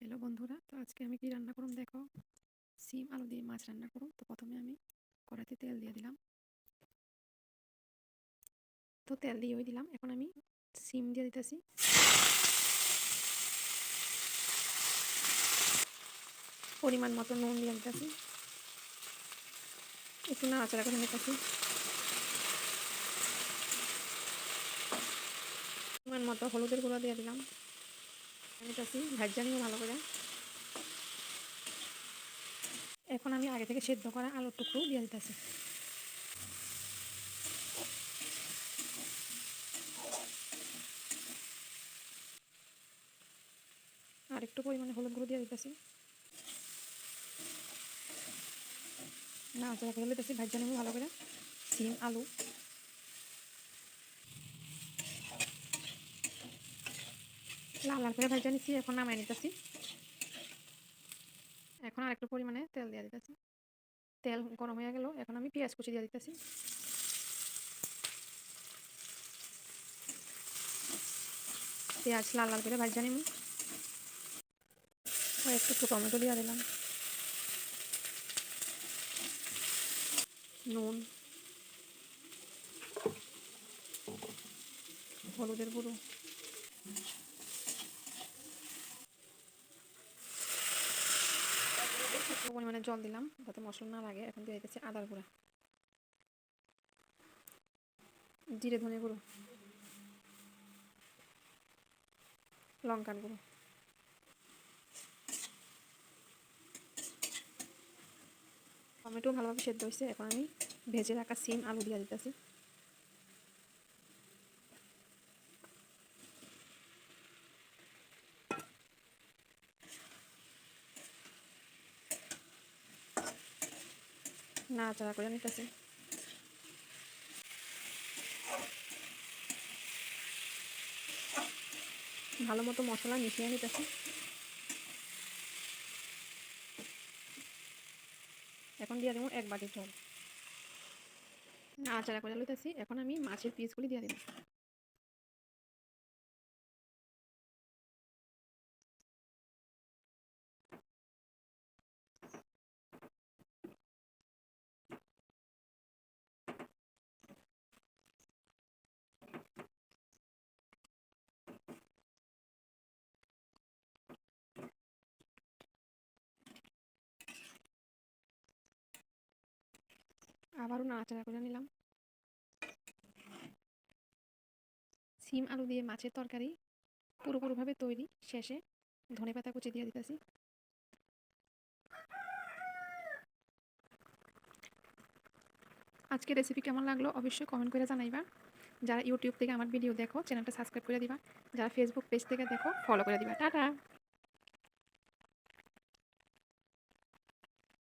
Hello বন্ধুরা, তো আজকে আমি কি রান্না করুম দেখো। সিম আলু দিয়ে মাছ রান্না করুম। তো প্রথমে আমি কড়াইতে তেল দিয়ে দিলাম। তো তেল দিয়ে দিলাম। এখন আমি সিম দিয়ে দিতেছি। পরিমাণ মতো নুন দিয়ে দিতেছি। একটু নাড়াচাড়া করে নিতেছি। পরিমাণ মতো হলুদের গুঁড়ো দিয়ে দিলাম। নিতেছি ভাজা নিও ভালো করে। এখন আমি আগে থেকে সেদ্ধ করা আলুর টুকরো দিয়ে দিতেছি। আর একটু পরিমাণে হলুদ গুঁড়ো দিয়ে দিতেছি। নাড়াচাড়া করে দিতেছি, ভাজা নিও ভালো করে সিম আলু। লাল লাল করে ভাজা নিচ্ছি, এখন নামাই নিতেছি। এখন আর একটু পরিমাণে তেল দিয়ে দিতেছি। তেল গরম হয়ে গেল, এখন আমি পেঁয়াজ কুচি দিয়ে দিতেছি। পেঁয়াজ লাল লাল করে ভাজা নিব। একটু টমেটো দিয়ে দিলাম, নুন, হলুদের গুঁড়ো, একটু পরিমাণে জল দিলাম যাতে মশলা না লাগে। এখন দিয়ে দিতেছি আদার গুঁড়া, জিরে ধনে গুঁড়ো, লঙ্কার গুঁড়ো। টমেটো ভালোভাবে সেদ্ধ হয়েছে, এখন আমি ভেজে রাখা সিম আলু দিয়ে দিতেছি। নাড়াচাড়া করে নিতেছি। ভালো মতো মশলা মিশিয়ে নিতেছি। এখন দিয়ে দেবো 1 বাটি জল। নাড়াচাড়া করে নিতেছি। এখন আমি মাছের পিসগুলি দিয়ে দিলাম। আবারও নাড়াচাড়া করে নিলাম। সিম আলু দিয়ে মাছের তরকারি পুরোপুরিভাবে তৈরি। শেষে ধনেপাতা কুচি দিয়ে দিতেছি। আজকের রেসিপি কেমন লাগলো অবশ্যই কমেন্ট করে জানাইবা। যারা ইউটিউব থেকে আমার ভিডিও দেখো চ্যানেলটা সাবস্ক্রাইব করে দিবা। যারা ফেসবুক পেজ থেকে দেখো ফলো করে দিবা। টাটা।